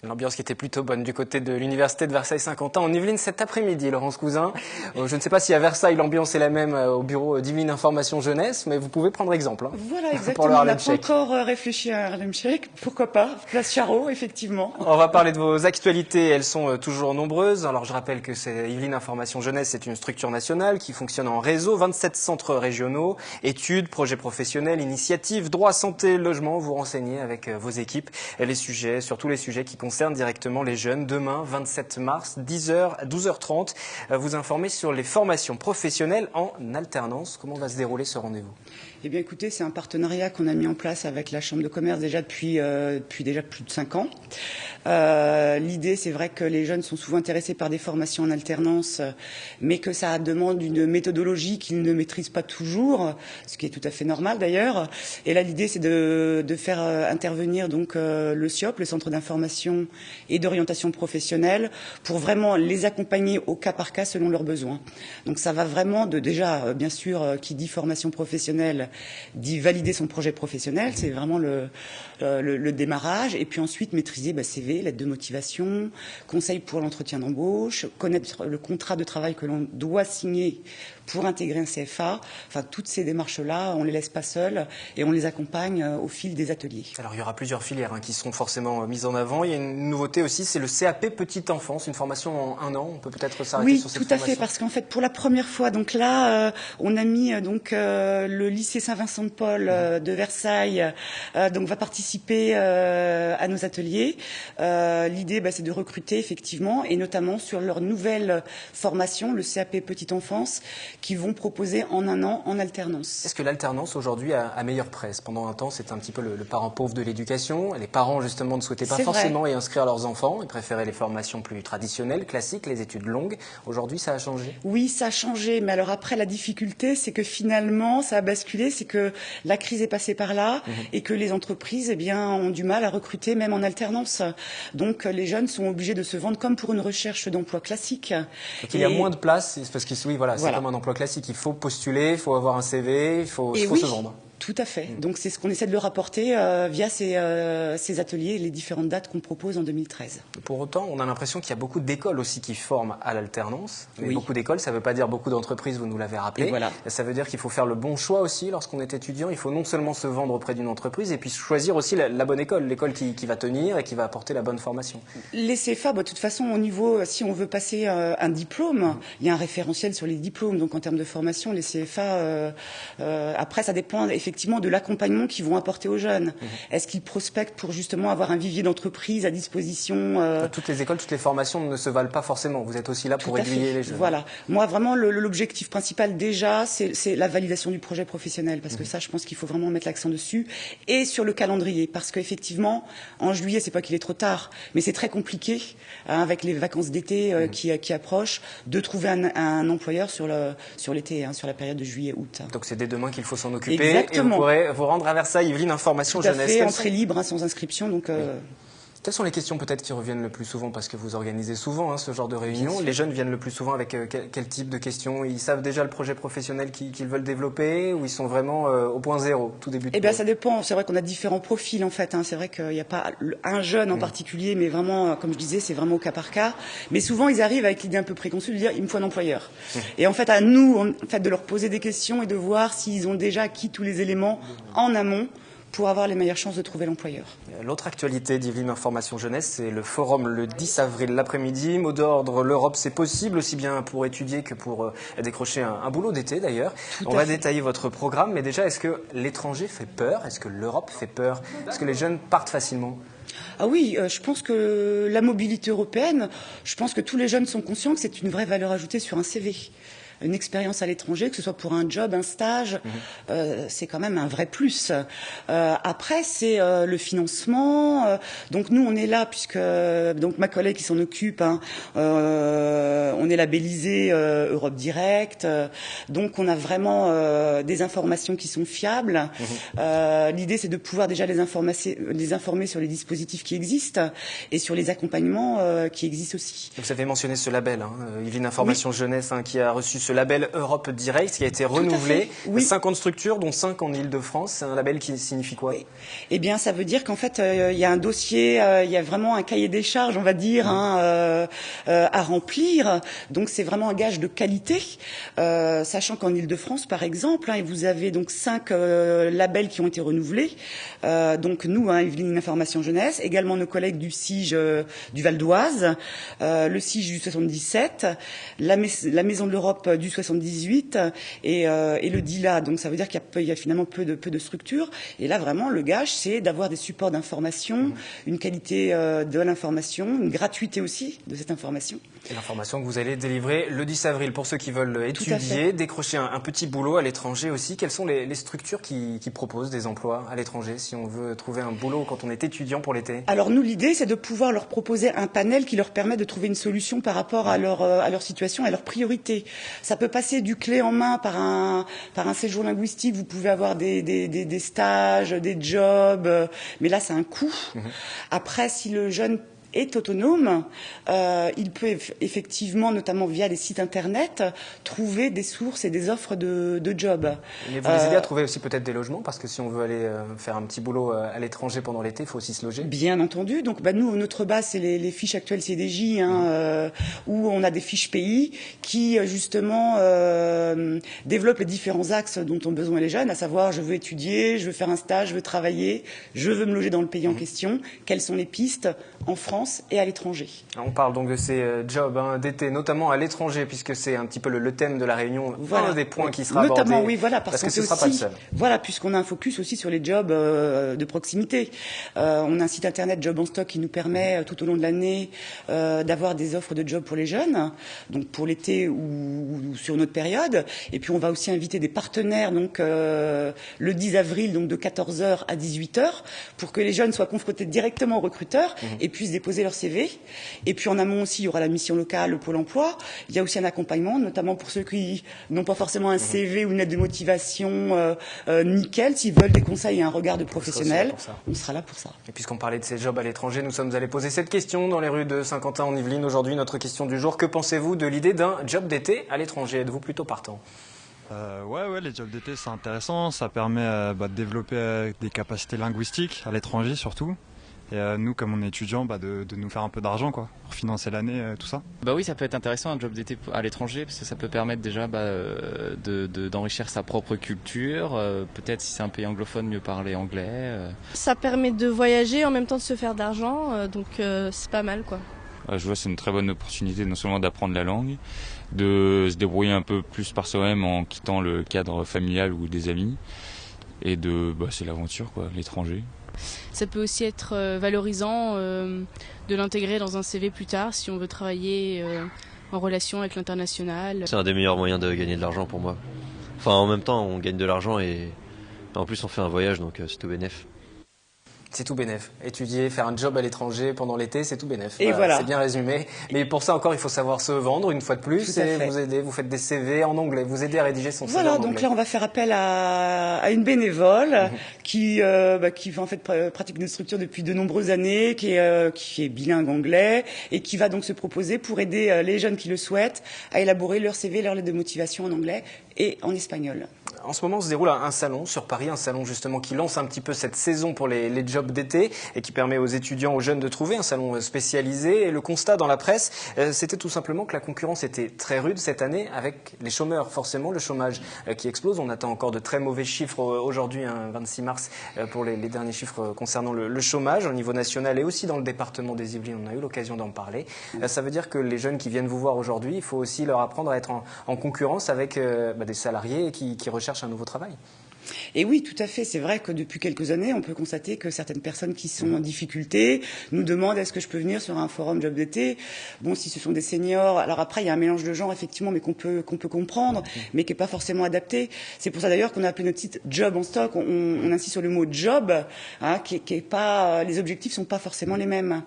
L'ambiance qui était plutôt bonne du côté de l'université de Versailles-Saint-Quentin en Yvelines cet après-midi, Laurence Cousin. Je ne sais pas si à Versailles l'ambiance est la même au bureau d'Yvelines Information Jeunesse, mais vous pouvez prendre exemple. Voilà, exactement. On n'a pas encore réfléchi à Harlem Shake. Pourquoi pas? Place Charot, effectivement. On va parler de vos actualités. Elles sont toujours nombreuses. Alors je rappelle que Yvelines Information Jeunesse, c'est une structure nationale qui fonctionne en réseau, 27 centres régionaux, études, projets professionnels, initiatives, droit, santé, logement. Vous renseignez avec vos équipes les sujets, sur tous les sujets qui concerne directement les jeunes. Demain, 27 mars, 10h à 12h30, vous informez sur les formations professionnelles en alternance. Comment va se dérouler ce rendez-vous? Eh bien, écoutez, c'est un partenariat qu'on a mis en place avec la Chambre de commerce déjà depuis déjà plus de 5 ans. L'idée, c'est vrai que les jeunes sont souvent intéressés par des formations en alternance, mais que ça demande une méthodologie qu'ils ne maîtrisent pas toujours, ce qui est tout à fait normal d'ailleurs. Et là, l'idée, c'est de faire intervenir donc le CIOP, le Centre d'information et d'orientation professionnelle, pour vraiment les accompagner au cas par cas selon leurs besoins. Donc ça va vraiment de déjà, bien sûr, qui dit formation professionnelle, dit valider son projet professionnel, c'est vraiment le démarrage, et puis ensuite maîtriser CV, lettre de motivation, conseil pour l'entretien d'embauche, connaître le contrat de travail que l'on doit signer pour intégrer un CFA. Enfin, toutes ces démarches-là, on les laisse pas seules et on les accompagne au fil des ateliers. Alors, il y aura plusieurs filières qui seront forcément mises en avant. Il y a une nouveauté aussi, c'est le CAP Petite Enfance, une formation en 1 an. On peut peut-être s'arrêter sur cette formation. Oui, tout à fait, parce qu'en fait, pour la première fois, donc là, on a mis le lycée Saint-Vincent-de-Paul de Versailles, donc va participer à nos ateliers. L'idée, c'est de recruter effectivement, et notamment sur leur nouvelle formation, le CAP Petite Enfance, qui vont proposer en 1 an en alternance. Est-ce que l'alternance aujourd'hui a meilleure presse? Pendant un temps, c'était un petit peu le parent pauvre de l'éducation. Les parents, justement, ne souhaitaient pas forcément y inscrire leurs enfants. Ils préféraient les formations plus traditionnelles, classiques, les études longues. Aujourd'hui, ça a changé? Oui, ça a changé. Mais alors après, la difficulté, c'est que finalement, ça a basculé. C'est que la crise est passée par là et que les entreprises, ont du mal à recruter, même en alternance. Donc, les jeunes sont obligés de se vendre comme pour une recherche d'emploi classique. Donc, il y a moins de place, parce que c'est comme un emploi classique. Il faut postuler, il faut avoir un CV, il faut se vendre. Tout à fait. Donc c'est ce qu'on essaie de leur apporter via ces ateliers et les différentes dates qu'on propose en 2013. Pour autant, on a l'impression qu'il y a beaucoup d'écoles aussi qui forment à l'alternance. Mais beaucoup d'écoles, ça ne veut pas dire beaucoup d'entreprises, vous nous l'avez rappelé. Voilà. Ça veut dire qu'il faut faire le bon choix aussi lorsqu'on est étudiant. Il faut non seulement se vendre auprès d'une entreprise et puis choisir aussi la bonne école, l'école qui va tenir et qui va apporter la bonne formation. Les CFA, de toute façon, au niveau, si on veut passer un diplôme, il y a un référentiel sur les diplômes. Donc en termes de formation, les CFA, après, ça dépend effectivement de l'accompagnement qu'ils vont apporter aux jeunes. Est-ce qu'ils prospectent pour justement avoir un vivier d'entreprise à disposition Toutes les écoles, toutes les formations ne se valent pas forcément. Vous êtes aussi là pour aiguiller les jeunes. Voilà. Moi, vraiment, l'objectif principal déjà, c'est la validation du projet professionnel, parce que ça, je pense qu'il faut vraiment mettre l'accent dessus, et sur le calendrier, parce qu'effectivement, en juillet, c'est pas qu'il est trop tard, mais c'est très compliqué, avec les vacances d'été qui approchent, de trouver un employeur sur l'été, sur la période de juillet-août. Donc c'est dès demain qu'il faut s'en occuper. Exactement. Et vous pourrez vous rendre à Versailles, Yvelines Information Jeunesse. Tout à fait, entrée libre, sans inscription. Donc, Quelles sont les questions peut-être qui reviennent le plus souvent, parce que vous organisez souvent ce genre de réunion? Les jeunes viennent le plus souvent avec quel type de questions? Ils savent déjà le projet professionnel qu'ils veulent développer, ou ils sont vraiment au point zéro, tout début de ça dépend. C'est vrai qu'on a différents profils en fait. C'est vrai qu'il n'y a pas un jeune en particulier, mais vraiment, comme je disais, c'est vraiment au cas par cas. Mais souvent, ils arrivent avec l'idée un peu préconçue de dire il me faut un employeur. Et en fait, à nous, de leur poser des questions et de voir s'ils ont déjà acquis tous les éléments en amont pour avoir les meilleures chances de trouver l'employeur. L'autre actualité d'Yvelines Information Jeunesse, c'est le forum le 10 avril l'après-midi. Mot d'ordre, l'Europe c'est possible, aussi bien pour étudier que pour décrocher un boulot d'été d'ailleurs. On va détailler votre programme, mais déjà, est-ce que l'étranger fait peur? Est-ce que l'Europe fait peur? Est-ce que les jeunes partent facilement? Ah oui, je pense que la mobilité européenne, je pense que tous les jeunes sont conscients que c'est une vraie valeur ajoutée sur un CV. Une expérience à l'étranger, que ce soit pour un job, un stage, c'est quand même un vrai plus. Après, c'est le financement. Donc nous, on est là puisque donc ma collègue qui s'en occupe, on est labellisé Europe Direct. Donc on a vraiment des informations qui sont fiables. L'idée, c'est de pouvoir déjà les informer sur les dispositifs qui existent et sur les accompagnements qui existent aussi. Vous avez mentionné ce label, Yvelines Information Jeunesse, qui a reçu ce label Europe Direct qui a été renouvelé. Oui. 50 structures, dont 5 en Île-de-France. C'est un label qui signifie quoi? Eh bien, ça veut dire qu'en fait, il y a un dossier, il y a vraiment un cahier des charges, on va dire, à remplir. Donc, c'est vraiment un gage de qualité, sachant qu'en Île-de-France, par exemple, vous avez donc 5 labels qui ont été renouvelés. Donc, nous, Yvelines Information Jeunesse, également nos collègues du SIGE du Val d'Oise, le SIGE du 77, la Maison de l'Europe du 78 et le DILA. Donc, ça veut dire qu'il y a finalement peu de structures. Et là, vraiment, le gage, c'est d'avoir des supports d'information, une qualité de l'information, une gratuité aussi de cette information. Et l'information que vous allez délivrer le 10 avril pour ceux qui veulent étudier, décrocher un petit boulot à l'étranger aussi. Quelles sont les structures qui proposent des emplois à l'étranger si on veut trouver un boulot quand on est étudiant pour l'été? Alors nous, l'idée, c'est de pouvoir leur proposer un panel qui leur permet de trouver une solution par rapport à leur situation, à leurs priorités. Ça peut passer du clé en main par un séjour linguistique. Vous pouvez avoir des stages, des jobs, mais là, c'est un coût. Après, si le jeune est autonome, il peut effectivement, notamment via les sites internet, trouver des sources et des offres de jobs. Mais vous les aidez à trouver aussi peut-être des logements, parce que si on veut aller faire un petit boulot à l'étranger pendant l'été, il faut aussi se loger. Bien entendu. Donc nous, notre base, c'est les fiches actuelles CDJ, où on a des fiches pays qui justement développent les différents axes dont ont besoin les jeunes, à savoir je veux étudier, je veux faire un stage, je veux travailler, je veux me loger dans le pays en question. Quelles sont les pistes en France et à l'étranger. On parle donc de ces jobs d'été, notamment à l'étranger, puisque c'est un petit peu le thème de la réunion, un des points qui sera abordé. Notamment, oui, voilà, parce que ce ne sera pas le seul. Voilà, puisqu'on a un focus aussi sur les jobs de proximité. On a un site internet Job en Stock qui nous permet tout au long de l'année d'avoir des offres de jobs pour les jeunes, donc pour l'été ou sur une autre période. Et puis on va aussi inviter des partenaires, donc le 10 avril, donc de 14h à 18h, pour que les jeunes soient confrontés directement aux recruteurs et puissent déposer leur CV. Et puis en amont aussi, il y aura la mission locale, le Pôle emploi. Il y a aussi un accompagnement, notamment pour ceux qui n'ont pas forcément un CV ou une lettre de motivation nickel. S'ils veulent des conseils et un regard de professionnel, on sera là pour ça. Et puisqu'on parlait de ces jobs à l'étranger, nous sommes allés poser cette question dans les rues de Saint-Quentin en Yvelines. Aujourd'hui, notre question du jour, que pensez-vous de l'idée d'un job d'été à l'étranger? Êtes-vous plutôt partant? Ouais, les jobs d'été, c'est intéressant. Ça permet de développer des capacités linguistiques à l'étranger surtout. Et nous, comme on est étudiants, de nous faire un peu d'argent pour financer l'année, tout ça. Bah oui, ça peut être intéressant un job d'été à l'étranger parce que ça peut permettre déjà d'enrichir sa propre culture. Peut-être si c'est un pays anglophone, mieux parler anglais. Ça permet de voyager en même temps de se faire d'argent, donc c'est pas mal quoi. Je vois que c'est une très bonne opportunité non seulement d'apprendre la langue, de se débrouiller un peu plus par soi-même en quittant le cadre familial ou des amis. Et c'est l'aventure l'étranger. Ça peut aussi être valorisant de l'intégrer dans un CV plus tard si on veut travailler en relation avec l'international. C'est un des meilleurs moyens de gagner de l'argent pour moi. Enfin, en même temps, on gagne de l'argent et en plus on fait un voyage, donc c'est tout bénef. C'est tout bénef. Étudier, faire un job à l'étranger pendant l'été, c'est tout bénef. Et voilà. C'est bien résumé. Mais pour ça encore, il faut savoir se vendre une fois de plus et vous aider. Vous faites des CV en anglais. Vous aidez à rédiger son CV en anglais. Voilà, donc là, on va faire appel à une bénévole qui en fait pratique une structure depuis de nombreuses années, qui est bilingue anglais et qui va donc se proposer pour aider les jeunes qui le souhaitent à élaborer leur CV, leur lettre de motivation en anglais et en espagnol. En ce moment, se déroule un salon sur Paris, un salon justement qui lance un petit peu cette saison pour les jobs d'été et qui permet aux étudiants, aux jeunes de trouver un salon spécialisé. Et le constat dans la presse, c'était tout simplement que la concurrence était très rude cette année avec les chômeurs. Forcément, le chômage qui explose. On attend encore de très mauvais chiffres aujourd'hui, 26 mars, pour les derniers chiffres concernant le chômage au niveau national et aussi dans le département des Yvelines. On a eu l'occasion d'en parler. Ça veut dire que les jeunes qui viennent vous voir aujourd'hui, il faut aussi leur apprendre à être en concurrence avec des salariés qui recherchent un nouveau travail. Et oui, tout à fait. C'est vrai que depuis quelques années, on peut constater que certaines personnes qui sont en difficulté nous demandent est-ce que je peux venir sur un forum job d'été. Bon, si ce sont des seniors, alors après il y a un mélange de genres effectivement, mais qu'on peut comprendre, mais qui est pas forcément adapté. C'est pour ça d'ailleurs qu'on a appelé notre site Job en Stock. On insiste sur le mot job, qui est pas. Les objectifs sont pas forcément les mêmes.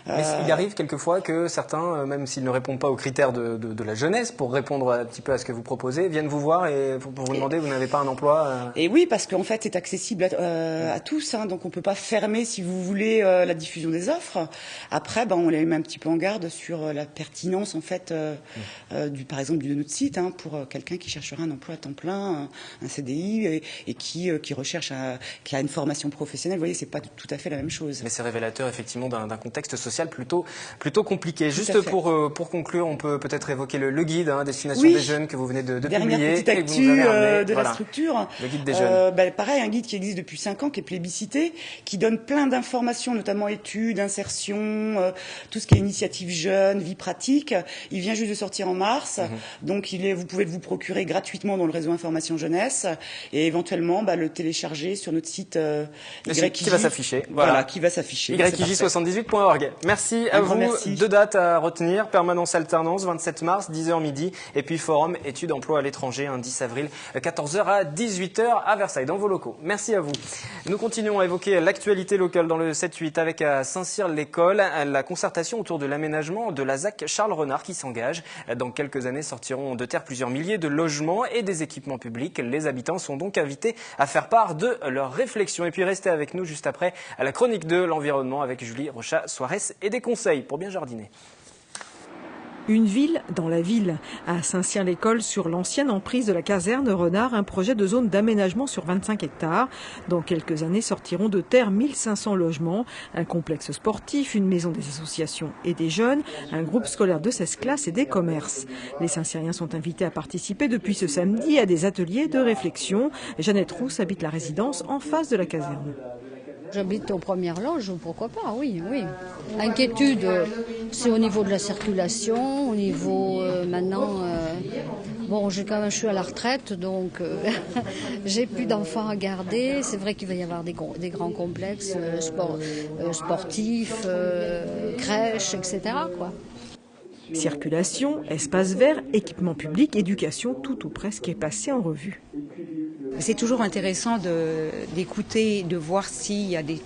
Mais il arrive quelquefois que certains, même s'ils ne répondent pas aux critères de la jeunesse, pour répondre un petit peu à ce que vous proposez, viennent vous voir et pour vous demander vous n'avez pas un emploi. Et oui, Oui, parce qu'en fait, c'est accessible à tous, hein, donc on peut pas fermer, si vous voulez, la diffusion des offres. Après, on les met un petit peu en garde sur la pertinence, en fait, par exemple, de notre site, hein, pour quelqu'un qui chercherait un emploi à temps plein, un CDI, et qui recherche, qui a une formation professionnelle. Vous voyez, c'est pas tout à fait la même chose. Mais c'est révélateur, effectivement, d'un contexte social plutôt compliqué. Juste pour conclure, on peut peut-être évoquer le guide, Destination des jeunes, que vous venez de publier. Dernière petite actu de la structure. Le guide des jeunes. Pareil, un guide qui existe depuis 5 ans, qui est plébiscité, qui donne plein d'informations, notamment études, insertion, tout ce qui est initiative jeune, vie pratique. Il vient juste de sortir en mars, donc vous pouvez vous procurer gratuitement dans le réseau Information Jeunesse, et éventuellement le télécharger sur notre site qui va s'afficher. Voilà, qui va s'afficher. YJ78.org. Merci à vous. Merci. 2 dates à retenir. Permanence alternance, 27 mars, 10h midi. Et puis forum études emploi à l'étranger, 10 avril, 14h à 18h à Versailles, dans vos locaux. Merci à vous. Nous continuons à évoquer l'actualité locale dans le 7-8 avec à Saint-Cyr-l'École, la concertation autour de l'aménagement de la ZAC Charles Renard qui s'engage. Dans quelques années sortiront de terre plusieurs milliers de logements et des équipements publics. Les habitants sont donc invités à faire part de leurs réflexions. Et puis restez avec nous juste après à la chronique de l'environnement avec Julie Rochat-Suarez et des conseils pour bien jardiner. Une ville dans la ville. À Saint-Cyr-l'École, sur l'ancienne emprise de la caserne Renard, un projet de zone d'aménagement sur 25 hectares. Dans quelques années sortiront de terre 1500 logements, un complexe sportif, une maison des associations et des jeunes, un groupe scolaire de 16 classes et des commerces. Les Saint-Cyriens sont invités à participer depuis ce samedi à des ateliers de réflexion. Jeannette Rousse habite la résidence en face de la caserne. J'habite aux premières loges, pourquoi pas, oui. Inquiétude, c'est au niveau de la circulation, au niveau maintenant... je suis à la retraite, donc j'ai plus d'enfants à garder. C'est vrai qu'il va y avoir des grands complexes sportifs, crèches, etc., quoi. Circulation, espace vert, équipement public, éducation, tout ou presque est passé en revue. C'est toujours intéressant d'écouter, de voir s'il y a des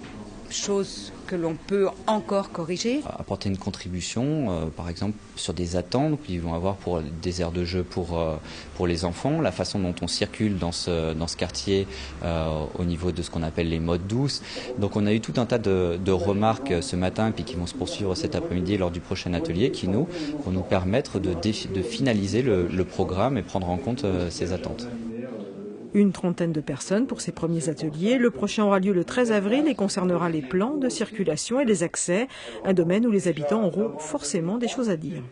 choses que l'on peut encore corriger. Apporter une contribution, par exemple sur des attentes qu'ils vont avoir pour des aires de jeu pour les enfants, la façon dont on circule dans ce quartier au niveau de ce qu'on appelle les modes douces. Donc on a eu tout un tas de remarques ce matin et puis qui vont se poursuivre cet après-midi lors du prochain atelier qui vont nous permettre de finaliser le programme et prendre en compte ces attentes. Une trentaine de personnes pour ces premiers ateliers. Le prochain aura lieu le 13 avril et concernera les plans de circulation et les accès, un domaine où les habitants auront forcément des choses à dire.